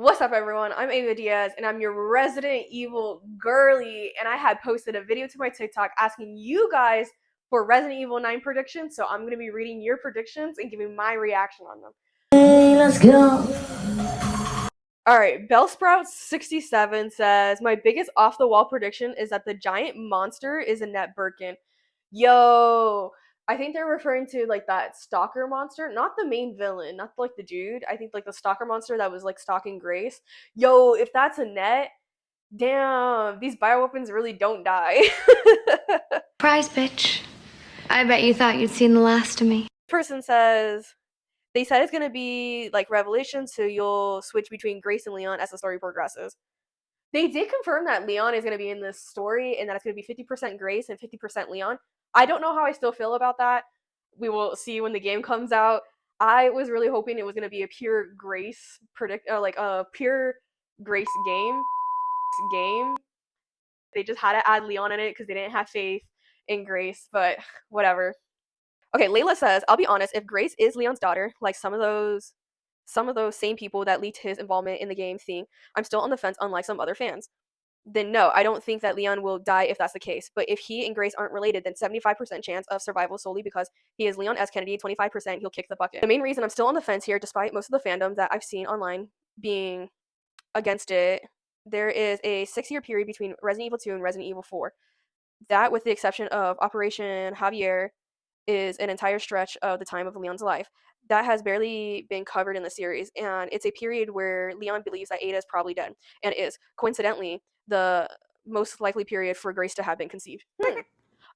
What's up, everyone? I'm Ava Diaz, and I'm your Resident Evil girly. And I had posted a video to my TikTok asking you guys for Resident Evil 9 predictions. So I'm going to be reading your predictions and giving my reaction on them. Hey, let's go. Alright, Bellsprout67 says, my biggest off the wall prediction is that the giant monster is Annette Birkin. Yo, I think they're referring to like that stalker monster, not the main villain, not like the dude. I think like the stalker monster that was like stalking Grace. Yo, if that's Annette, damn, these bioweapons really don't die. Surprise, bitch. I bet you thought you'd seen the last of me. Person says, they said it's gonna be like Revelation, so you'll switch between Grace and Leon as the story progresses. They did confirm that Leon is gonna be in this story and that it's gonna be 50% Grace and 50% Leon. I don't know how I still feel about that. We will see when the game comes out. I was really hoping it was gonna be a pure Grace like a pure Grace game. They just had to add Leon in it because they didn't have faith in Grace, but whatever. Okay, Layla says, I'll be honest, if Grace is Leon's daughter, like some of those same people that leaked his involvement in the game thing, I'm still on the fence, unlike some other fans. Then no, I don't think that Leon will die if that's the case. But if he and Grace aren't related, then 75% chance of survival solely because he is Leon S. Kennedy, 25% he'll kick the bucket. The main reason I'm still on the fence here, despite most of the fandom that I've seen online being against it, there is a 6-year period between Resident Evil 2 and Resident Evil 4. That, with the exception of Operation Javier, is an entire stretch of the time of Leon's life that has barely been covered in the series, and it's a period where Leon believes that Ada is probably dead, and is, coincidentally, the most likely period for Grace to have been conceived. I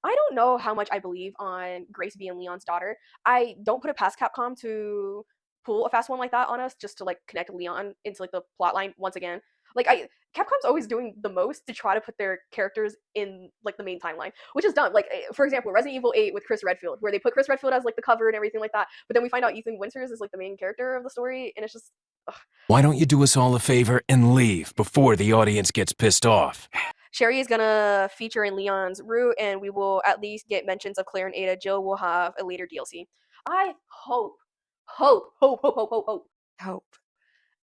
don't know how much I believe on Grace being Leon's daughter. I don't put it past Capcom to pull a fast one like that on us just to like connect Leon into like the plot line once again. Capcom's always doing the most to try to put their characters in like the main timeline, which is done. Like for example, Resident Evil 8 with Chris Redfield, where they put Chris Redfield as like the cover and everything like that, but then we find out Ethan Winters is like the main character of the story, and it's just ugh. Why don't you do us all a favor and leave before the audience gets pissed off? Sherry is gonna feature in Leon's route, and we will at least get mentions of Claire and Ada. Jill will have a later DLC. I hope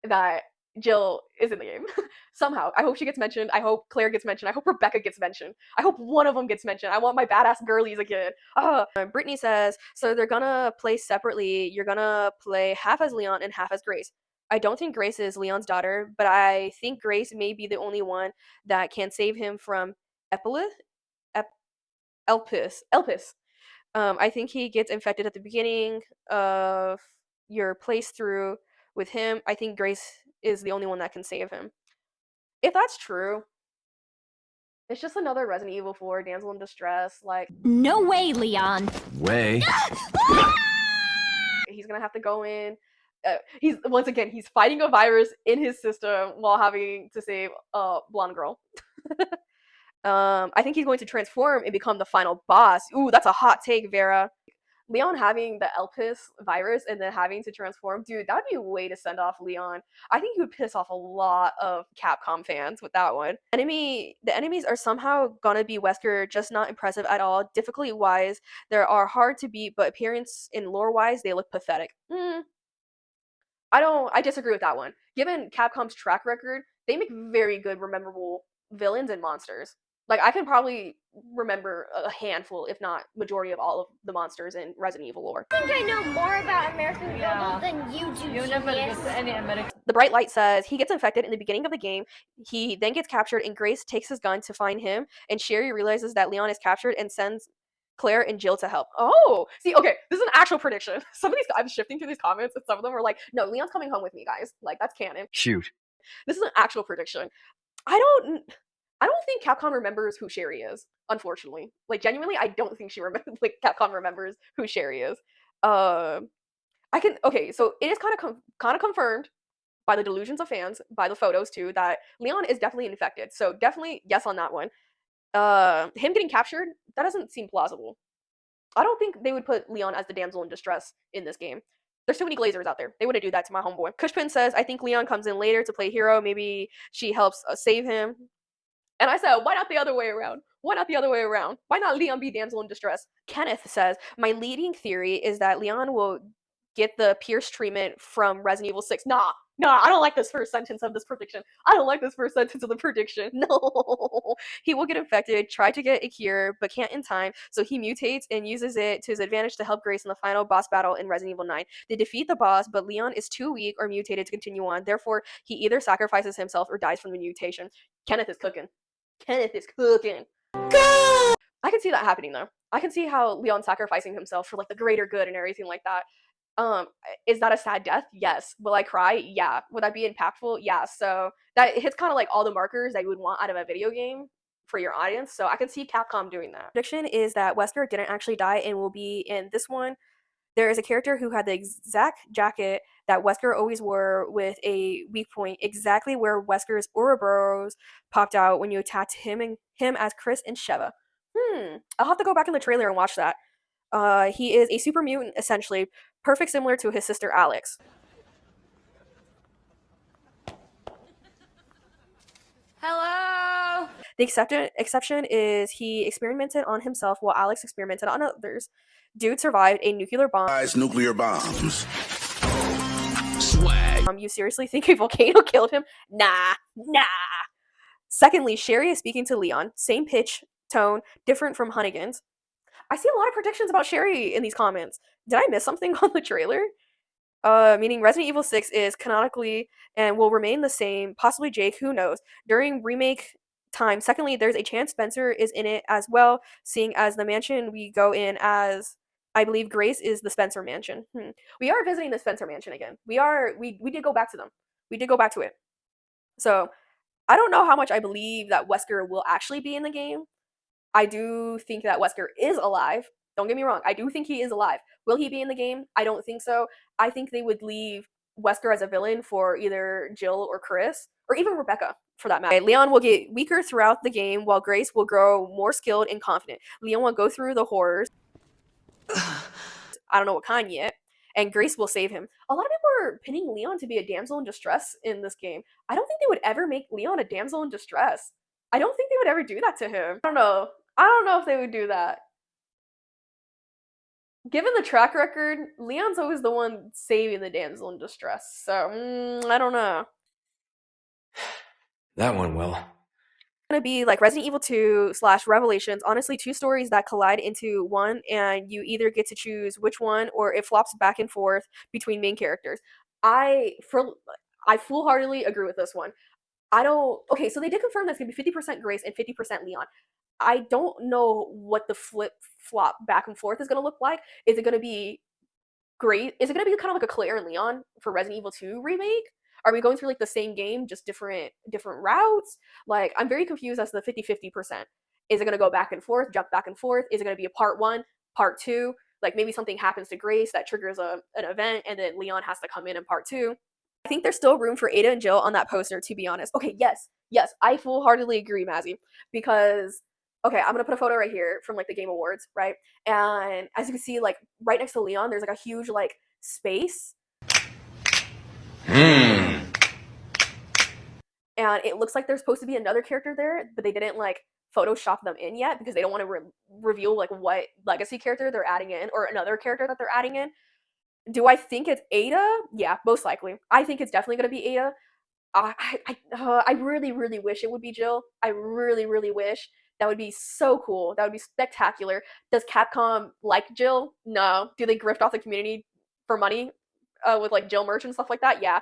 that Jill is in the game somehow. I hope she gets mentioned. I hope Claire gets mentioned. I hope Rebecca gets mentioned. I hope one of them gets mentioned. I want my badass girlies again. Brittany says, so they're gonna play separately. You're gonna play half as Leon and half as Grace. I don't think Grace is Leon's daughter, but I think Grace may be the only one that can save him from Epilith? Elpis. I think he gets infected at the beginning of your playthrough with him. I think Grace is the only one that can save him. If that's true, it's just another Resident Evil 4 damsel in distress. Like, no way, Leon. Way. he's gonna have to go in. He's fighting a virus in his system while having to save a blonde girl. I think he's going to transform and become the final boss. Ooh, that's a hot take, Vera. Leon having the Elpis virus and then having to transform, dude, that'd be a way to send off Leon. I think he would piss off a lot of Capcom fans with that one. The enemies are somehow gonna be Wesker, just not impressive at all. Difficulty wise, they are hard to beat, but appearance and lore wise, they look pathetic. I disagree with that one. Given Capcom's track record, they make very good, memorable villains and monsters. Like, I can probably remember a handful, if not majority of all of the monsters in Resident Evil lore. I think I know more about American Girl than you do, genius. The bright light says he gets infected in the beginning of the game. He then gets captured, and Grace takes his gun to find him, and Sherry realizes that Leon is captured and sends Claire and Jill to help. Oh, see, okay, this is an actual prediction. Some of these, I'm shifting through these comments, and some of them are like, no, Leon's coming home with me, guys. Like, that's canon. Shoot. This is an actual prediction. I don't think Capcom remembers who Sherry is, unfortunately. Like, genuinely, I don't think Capcom remembers who Sherry is. So it is kind of confirmed by the delusions of fans, by the photos too, that Leon is definitely infected. So definitely yes on that one. Him getting captured, that doesn't seem plausible. I don't think they would put Leon as the damsel in distress in this game. There's too many glazers out there. They wouldn't do that to my homeboy. Cushpin says, I think Leon comes in later to play hero. Maybe she helps save him. And I said, why not the other way around? Why not the other way around? Why not Leon be damsel in distress? Kenneth says, my leading theory is that Leon will get the Pierce treatment from Resident Evil 6. Nah, No, I don't like this first sentence of this prediction. I don't like this first sentence of the prediction. No. He will get infected, try to get a cure, but can't in time, so he mutates and uses it to his advantage to help Grace in the final boss battle in Resident Evil 9. They defeat the boss, but Leon is too weak or mutated to continue on. Therefore, he either sacrifices himself or dies from the mutation. Kenneth is cooking. Kenneth is cooking. I can see that happening though. I can see how Leon sacrificing himself for like the greater good and everything like that. Um, is that a sad death? Yes. Will I cry? Yeah. Would that be impactful? Yeah. So that hits kind of like all the markers that you would want out of a video game for your audience. So I can see Capcom doing that. Prediction is that Wesker didn't actually die and will be in this one. There is a character who had the exact jacket that Wesker always wore with a weak point, exactly where Wesker's Ouroboros popped out when you attacked him as Chris and Sheva. I'll have to go back in the trailer and watch that. He is a super mutant, essentially, perfect similar to his sister Alex. Hello? The exception is he experimented on himself while Alex experimented on others. Dude survived a nuclear bomb. Nuclear bombs. Swag. You seriously think a volcano killed him? Nah. Secondly, Sherry is speaking to Leon. Same pitch, tone, different from Hunnigan's. I see a lot of predictions about Sherry in these comments. Did I miss something on the trailer? Meaning Resident Evil 6 is canonically and will remain the same, possibly Jake, who knows, during remake time. Secondly, there's a chance Spencer is in it as well, seeing as the mansion we go in as, I believe Grace is the Spencer mansion. We are visiting the Spencer mansion again. We did go back to them. We did go back to it. So I don't know how much I believe that Wesker will actually be in the game. I do think that Wesker is alive. Don't get me wrong. I do think he is alive. Will he be in the game? I don't think so. I think they would leave Wesker as a villain for either Jill or Chris, or even Rebecca for that matter. Leon will get weaker throughout the game while Grace will grow more skilled and confident. Leon will go through the horrors. I don't know what kind yet. And Grace will save him. A lot of people are pinning Leon to be a damsel in distress in this game. I don't think they would ever make Leon a damsel in distress. I don't think they would ever do that to him. I don't know. I don't know if they would do that. Given the track record, Leon's always the one saving the damsel in distress. So, I don't know. That went well. Gonna be like Resident Evil 2 / Revelations. Honestly, two stories that collide into one, and you either get to choose which one, or it flops back and forth between main characters. I full-heartedly agree with this one. I don't. Okay, so they did confirm that's gonna be 50% Grace and 50% Leon. I don't know what the flip flop back and forth is gonna look like. Is it gonna be great? Is it gonna be kind of like a Claire and Leon for Resident Evil 2 remake? Are we going through like the same game, just different routes? Like, I'm very confused as to the 50-50%. Is it gonna go back and forth, jump back and forth? Is it gonna be a part one, part two? Like maybe something happens to Grace that triggers an event, and then Leon has to come in part two. I think there's still room for Ada and Jill on that poster, to be honest. Okay, yes, I full-heartedly agree, Mazzy, because okay, I'm gonna put a photo right here from like the Game Awards, right? And as you can see, like right next to Leon, there's like a huge like space, and it looks like there's supposed to be another character there, but they didn't like Photoshop them in yet because they don't want to reveal like what legacy character they're adding in or another character that they're adding in. Do I think it's Ada? Yeah, most likely. I think it's definitely gonna be Ada. I really, really wish it would be Jill. I really, really wish. That would be so cool. That would be spectacular. Does Capcom like Jill? No. Do they grift off the community for money with like Jill merch and stuff like that? Yeah.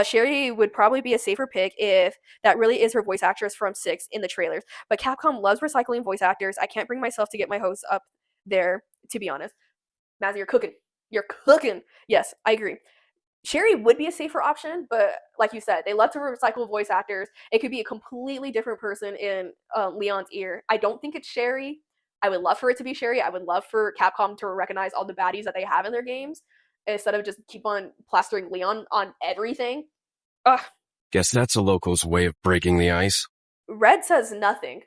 Sherry would probably be a safer pick if that really is her voice actress from 6 in the trailers. But Capcom loves recycling voice actors. I can't bring myself to get my hopes up there, to be honest. Mazzy, you're cooking. You're cooking. Yes, I agree. Sherry would be a safer option, but like you said, they love to recycle voice actors. It could be a completely different person in Leon's ear. I don't think it's Sherry. I would love for it to be Sherry. I would love for Capcom to recognize all the baddies that they have in their games instead of just keep on plastering Leon on everything. Ugh. Guess that's a local's way of breaking the ice. Red says nothing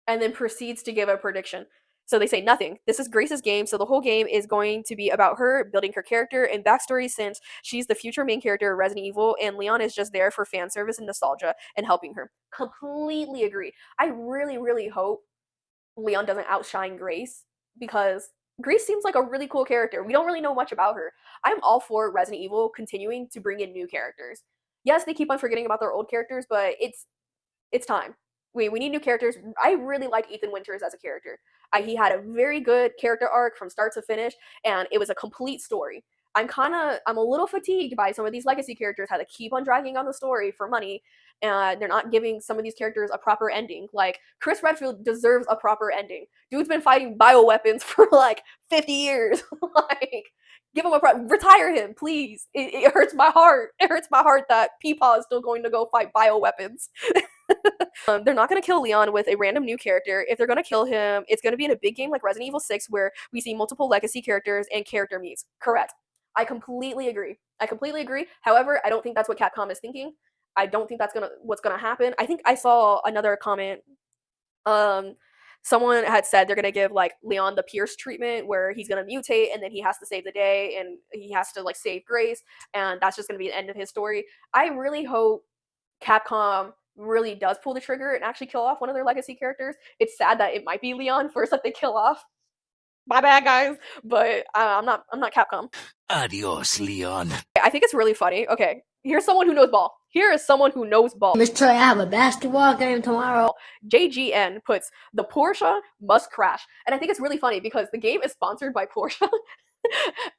and then proceeds to give a prediction. So they say nothing. This is Grace's game, so the whole game is going to be about her building her character and backstory since she's the future main character of Resident Evil, and Leon is just there for fan service and nostalgia and helping her. Completely agree. I really, really hope Leon doesn't outshine Grace because Grace seems like a really cool character. We don't really know much about her. I'm all for Resident Evil continuing to bring in new characters. Yes, they keep on forgetting about their old characters, but it's time. We need new characters. I really like Ethan Winters as a character. He had a very good character arc from start to finish, and it was a complete story. I'm a little fatigued by some of these legacy characters how to keep on dragging on the story for money, and they're not giving some of these characters a proper ending. Like Chris Redfield deserves a proper ending. Dude's been fighting bioweapons for like 50 years. Like give him retire him, please. It hurts my heart. It hurts my heart that Peepaw is still going to go fight bioweapons. They're not going to kill Leon with a random new character. If they're going to kill him, it's going to be in a big game like Resident Evil 6 where we see multiple legacy characters and character meets. Correct. I completely agree. I completely agree. However, I don't think that's what Capcom is thinking. I don't think that's what's gonna happen. I think I saw another comment. Um, Someone had said they're gonna give like Leon the Pierce treatment, where he's gonna mutate and then he has to save the day and he has to like save Grace, and that's just gonna be the end of his story. I really hope Capcom really does pull the trigger and actually kill off one of their legacy characters. It's sad that it might be Leon first that they kill off. My bad, guys, but I'm not. I'm not Capcom. Adios, Leon. I think it's really funny. Okay, here's someone who knows ball. Here is someone who knows ball. Miss Trey, I have a basketball game tomorrow. JGN puts the Porsche must crash, and I think it's really funny because the game is sponsored by Porsche,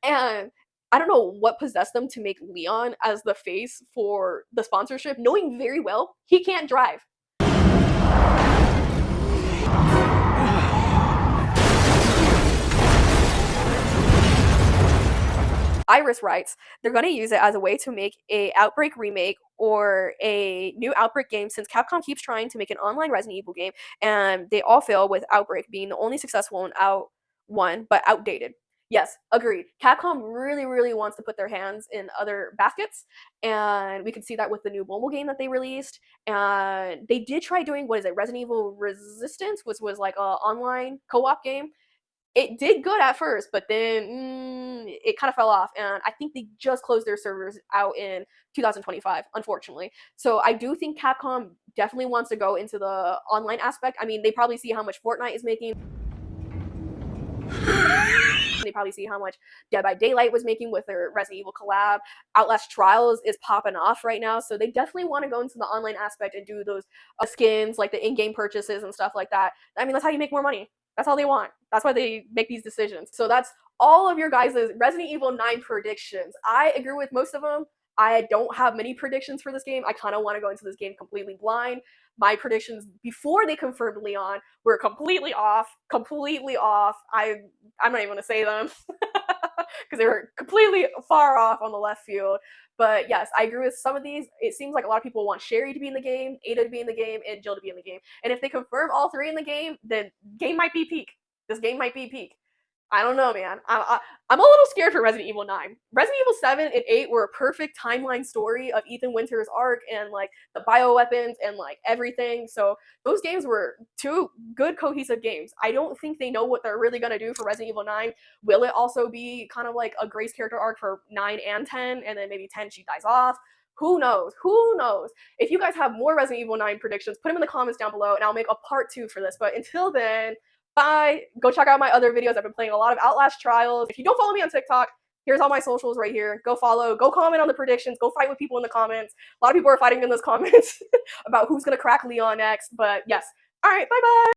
and I don't know what possessed them to make Leon as the face for the sponsorship, knowing very well he can't drive. Iris writes, they're going to use it as a way to make a Outbreak remake or a new Outbreak game since Capcom keeps trying to make an online Resident Evil game and they all fail with Outbreak being the only successful one, but outdated. Yes, agreed. Capcom really, really wants to put their hands in other baskets, and we can see that with the new mobile game that they released. And they did try doing what is it, Resident Evil Resistance, which was like a online co-op game. It did good at first, but then it kind of fell off, and I think they just closed their servers out in 2025, unfortunately. So I do think Capcom definitely wants to go into the online aspect. I mean, they probably see how much Fortnite is making. They probably see how much Dead by Daylight was making with their Resident Evil collab. Outlast Trials is popping off right now, so they definitely want to go into the online aspect and do those skins, like the in-game purchases and stuff like that. I mean, that's how you make more money. That's all they want. That's why they make these decisions. So that's all of your guys' Resident Evil 9 predictions. I agree with most of them. I don't have many predictions for this game. I kind of want to go into this game completely blind. My predictions before they confirmed Leon were completely off. Completely off. I'm not even going to say them because they were completely far off on the left field. But yes, I agree with some of these. It seems like a lot of people want Sherry to be in the game, Ada to be in the game, and Jill to be in the game. And if they confirm all three in the game, then game might be peak. This game might be peak. I don't know, man. I'm a little scared for Resident Evil 9. Resident Evil 7 and 8 were a perfect timeline story of Ethan Winters' arc and like the bioweapons and like everything. So those games were two good cohesive games. I don't think they know what they're really gonna do for Resident Evil 9. Will it also be kind of like a Grace character arc for 9 and 10, and then maybe 10 she dies off? Who knows? Who knows? If you guys have more Resident Evil 9 predictions, put them in the comments down below and I'll make a part 2 for this. But until then, bye. Go check out my other videos. I've been playing a lot of Outlast Trials. If you don't follow me on TikTok, here's all my socials right here. Go follow, go comment on the predictions, go fight with people in the comments. A lot of people are fighting in those comments about who's gonna crack Leon next. But yes. All right, bye-bye.